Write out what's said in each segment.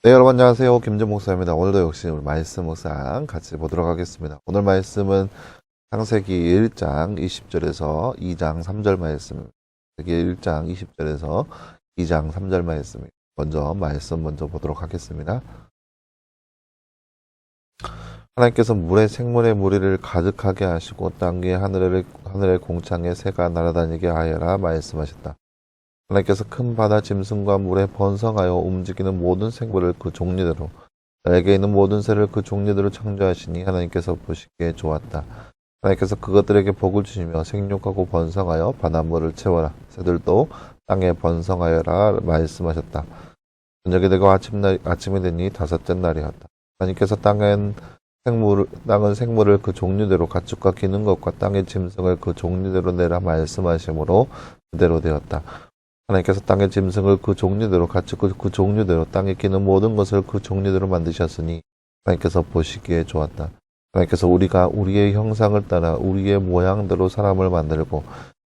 네, 여러분 안녕하세요. 김준 목사입니다. 오늘도 역시 우리 말씀 묵상 같이 보도록 하겠습니다. 오늘 말씀은 창세기 1장 20절에서 2장 3절 말씀입니다. 창세기 1장 20절에서 2장 3절 말씀입니다. 먼저 보도록 하겠습니다. 하나님께서 물에 생물의 무리를 가득하게 하시고 땅 위에 하늘의 공창에 새가 날아다니게 하여라 말씀하셨다. 하나님께서 큰 바다 짐승과 물에 번성하여 움직이는 모든 생물을 그 종류대로 날개 있는 모든 새를 그 종류대로 창조하시니 하나님께서 보시기에 좋았다. 하나님께서 그것들에게 복을 주시며 생육하고 번성하여 바닷물을 채워라. 새들도 땅에 번성하여라 말씀하셨다. 저녁이 되고 아침이 되니 다섯째 날이었다. 하나님께서 땅은 생물을 그 종류대로 가축과 기는 것과 땅의 짐승을 그 종류대로 내라 말씀하시므로 그대로 되었다. 하나님께서 땅의 짐승을 그 종류대로 가축을 그 종류대로 땅에 기는 모든 것을 그 종류대로 만드셨으니 하나님께서 보시기에 좋았다. 하나님께서 우리가 우리의 형상을 따라 우리의 모양대로 사람을 만들고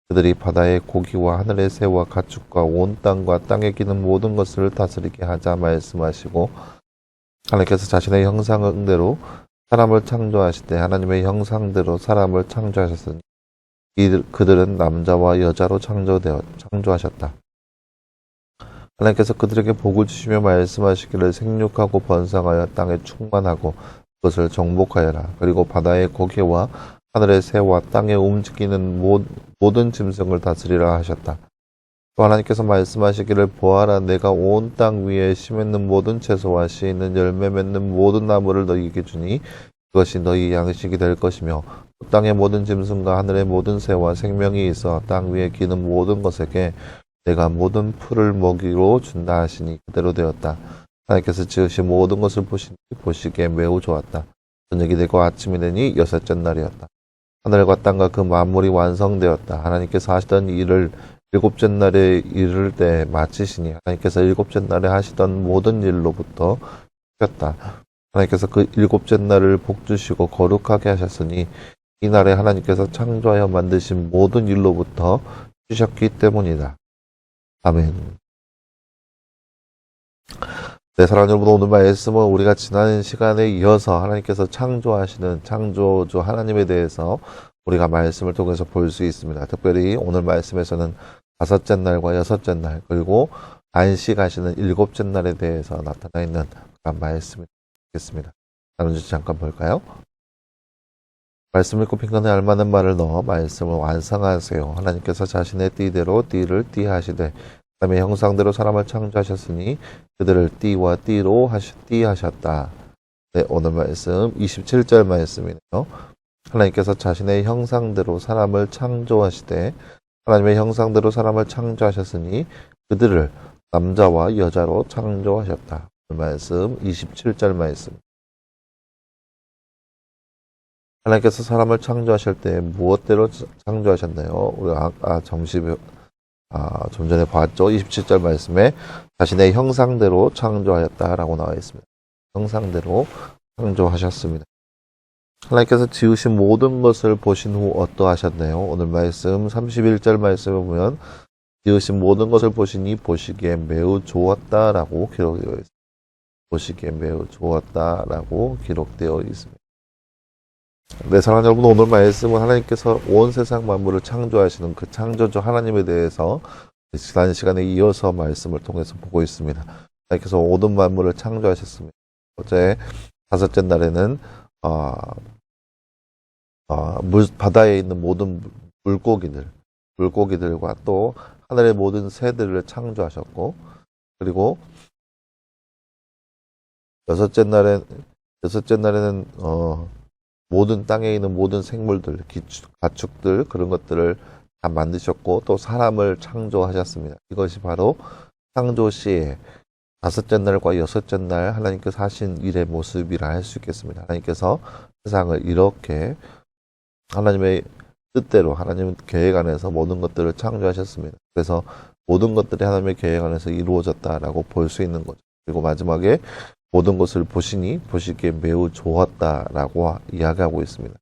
그들이 바다의 고기와 하늘의 새와 가축과 온 땅과 땅에 기는 모든 것을 다스리게 하자 말씀하시고 하나님께서 자신의 형상대로 사람을 창조하실 때 하나님의 형상대로 사람을 창조하셨으니 그들은 남자와 여자로 창조하셨다. 하나님께서 그들에게 복을 주시며 말씀하시기를 생육하고 번성하여 땅에 충만하고 그것을 정복하여라. 그리고 바다의 고기와 하늘의 새와 땅에 움직이는 모든 짐승을 다스리라 하셨다. 또 하나님께서 말씀하시기를 보아라 내가 온 땅 위에 심있는 모든 채소와 씨 있는 열매 맺는 모든 나무를 너희에게 주니 그것이 너희 양식이 될 것이며 땅의 모든 짐승과 하늘의 모든 새와 생명이 있어 땅 위에 기는 모든 것에게 내가 모든 풀을 먹이로 준다 하시니 그대로 되었다. 하나님께서 지으신 모든 것을 보시기에 매우 좋았다. 저녁이 되고 아침이 되니 여섯째 날이었다. 하늘과 땅과 그 만물이 완성되었다. 하나님께서 하시던 일을 일곱째 날에 이를 때 마치시니 하나님께서 일곱째 날에 하시던 모든 일로부터 쉬었다. 하나님께서 그 일곱째 날을 복주시고 거룩하게 하셨으니 이 날에 하나님께서 창조하여 만드신 모든 일로부터 쉬셨기 때문이다. 아멘. 네, 사랑하는 여러분, 오늘 말씀은 우리가 지난 시간에 이어서 하나님께서 창조하시는 창조주 하나님에 대해서 우리가 말씀을 통해서 볼 수 있습니다. 특별히 오늘 말씀에서는 다섯째 날과 여섯째 날, 그리고 안식하시는 일곱째 날에 대해서 나타나 있는 그런 말씀이 되겠습니다. 나눠주시 잠깐 볼까요? 말씀을 읽고 핑간에 알맞는 말을 넣어 말씀을 완성하세요. 하나님께서 자신의 띠대로 띠를 띠하시되 그다음에 형상대로 사람을 창조하셨으니 그들을 띠와 띠로 띠하셨다. 네, 오늘 말씀 27절 말씀이네요. 하나님께서 자신의 형상대로 사람을 창조하시되 하나님의 형상대로 사람을 창조하셨으니 그들을 남자와 여자로 창조하셨다. 오늘 말씀 27절 말씀. 하나님께서 사람을 창조하실 때 무엇대로 창조하셨나요? 우리가 좀 전에 봤죠. 27절 말씀에 자신의 형상대로 창조하였다라고 나와 있습니다. 형상대로 창조하셨습니다. 하나님께서 지으신 모든 것을 보신 후 어떠하셨나요? 오늘 말씀 31절 말씀에 보면 지으신 모든 것을 보시니 보시기에 매우 좋았다라고 기록되어 있습니다. 보시기에 매우 좋았다라고 기록되어 있습니다. 네, 사랑하는 여러분, 오늘 말씀은 하나님께서 온 세상 만물을 창조하시는 그 창조주 하나님에 대해서 지난 시간에 이어서 말씀을 통해서 보고 있습니다. 하나님께서 모든 만물을 창조하셨습니다. 어제 다섯째 날에는 바다에 있는 모든 물고기들과 또 하늘의 모든 새들을 창조하셨고, 그리고 여섯째 날에는 모든 땅에 있는 모든 생물들, 가축들 그런 것들을 다 만드셨고 또 사람을 창조하셨습니다. 이것이 바로 창조 시에 다섯째 날과 여섯째 날 하나님께서 하신 일의 모습이라 할 수 있겠습니다. 하나님께서 세상을 이렇게 하나님의 뜻대로 하나님 계획 안에서 모든 것들을 창조하셨습니다. 그래서 모든 것들이 하나님의 계획 안에서 이루어졌다라고 볼 수 있는 거죠. 그리고 마지막에 모든 것을 보시기에 매우 좋았다라고 이야기하고 있습니다.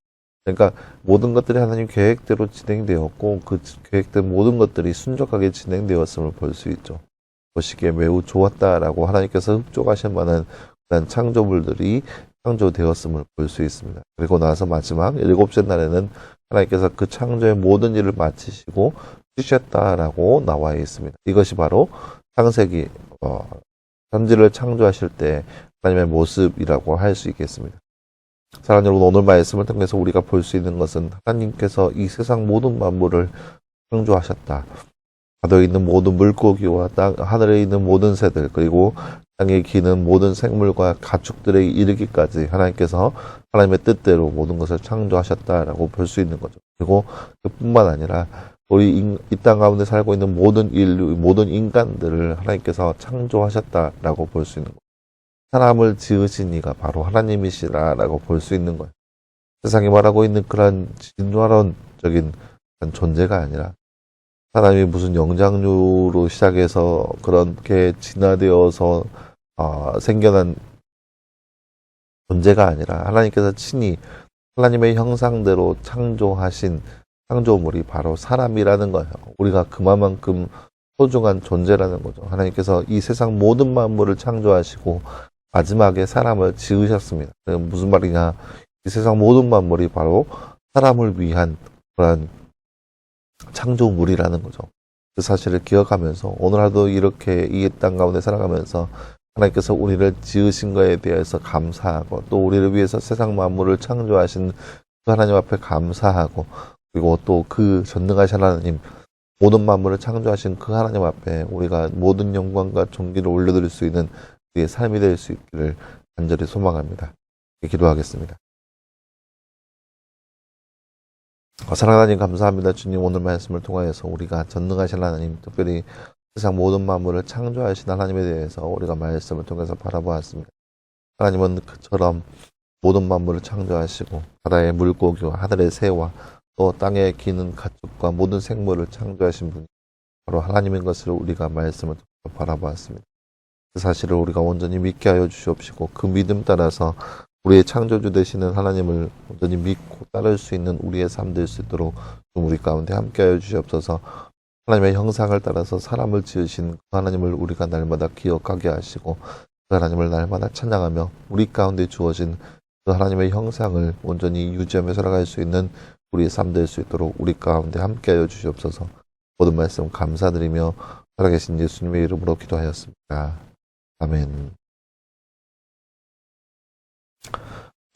그러니까 모든 것들이 하나님 계획대로 진행되었고 그 계획된 모든 것들이 순적하게 진행되었음을 볼 수 있죠. 보시기에 매우 좋았다라고 하나님께서 흡족하실 만한 그런 창조물들이 창조되었음을 볼 수 있습니다. 그리고 나서 마지막 일곱째 날에는 하나님께서 그 창조의 모든 일을 마치시고 쉬셨다라고 나와 있습니다. 이것이 바로 창세기 천지를 창조하실 때 하나님의 모습이라고 할 수 있겠습니다. 사랑하는 여러분, 오늘 말씀을 통해서 우리가 볼 수 있는 것은 하나님께서 이 세상 모든 만물을 창조하셨다. 바다에 있는 모든 물고기와 하늘에 있는 모든 새들, 그리고 땅에 기는 모든 생물과 가축들에 이르기까지 하나님께서 하나님의 뜻대로 모든 것을 창조하셨다라고 볼 수 있는 거죠. 그리고 그뿐만 아니라 우리 이 땅 가운데 살고 있는 모든 인류, 모든 인간들을 하나님께서 창조하셨다라고 볼 수 있는 거죠. 사람을 지으신 이가 바로 하나님이시라라고 볼 수 있는 거예요. 세상이 말하고 있는 그런 진화론적인 존재가 아니라 사람이 무슨 영장류로 시작해서 그렇게 진화되어서 생겨난 존재가 아니라 하나님께서 친히 하나님의 형상대로 창조하신 창조물이 바로 사람이라는 거예요. 우리가 그만큼 소중한 존재라는 거죠. 하나님께서 이 세상 모든 만물을 창조하시고 마지막에 사람을 지으셨습니다. 무슨 말이냐? 이 세상 모든 만물이 바로 사람을 위한 그런 창조물이라는 거죠. 그 사실을 기억하면서 오늘 하루도 이렇게 이 땅 가운데 살아가면서 하나님께서 우리를 지으신 것에 대해서 감사하고 또 우리를 위해서 세상 만물을 창조하신 그 하나님 앞에 감사하고 그리고 또 그 전능하신 하나님 모든 만물을 창조하신 그 하나님 앞에 우리가 모든 영광과 존귀를 올려드릴 수 있는 우리의 삶이 될 수 있기를 간절히 소망합니다. 기도하겠습니다. 사랑하는 하나님 감사합니다. 주님, 오늘 말씀을 통하여서 우리가 전능하신 하나님, 특별히 세상 모든 만물을 창조하신 하나님에 대해서 우리가 말씀을 통해서 바라보았습니다. 하나님은 그처럼 모든 만물을 창조하시고 바다의 물고기와 하늘의 새와 또 땅에 기는 가축과 모든 생물을 창조하신 분이 바로 하나님인 것을 우리가 말씀을 통해서 바라보았습니다. 그 사실을 우리가 온전히 믿게 하여 주시옵시고 그 믿음 따라서 우리의 창조주 되시는 하나님을 온전히 믿고 따를 수 있는 우리의 삶 될 수 있도록 우리 가운데 함께하여 주시옵소서. 하나님의 형상을 따라서 사람을 지으신 그 하나님을 우리가 날마다 기억하게 하시고 그 하나님을 날마다 찬양하며 우리 가운데 주어진 그 하나님의 형상을 온전히 유지하며 살아갈 수 있는 우리의 삶 될 수 있도록 우리 가운데 함께하여 주시옵소서. 모든 말씀 감사드리며 살아계신 예수님의 이름으로 기도하였습니다. 아멘.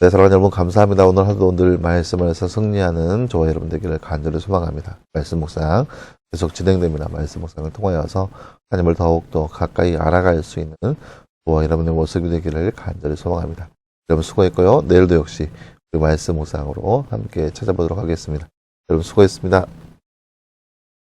네, 사랑하는 여러분 감사합니다. 오늘 하루도 늘 말씀을 해서 승리하는 저와 여러분 되기를 간절히 소망합니다. 말씀 묵상 계속 진행됩니다. 말씀 묵상을 통하여서 하나님을 더욱더 가까이 알아갈 수 있는 저와 여러분의 모습이 되기를 간절히 소망합니다. 여러분 수고했고요. 내일도 역시 그 말씀 묵상으로 함께 찾아보도록 하겠습니다. 여러분 수고했습니다.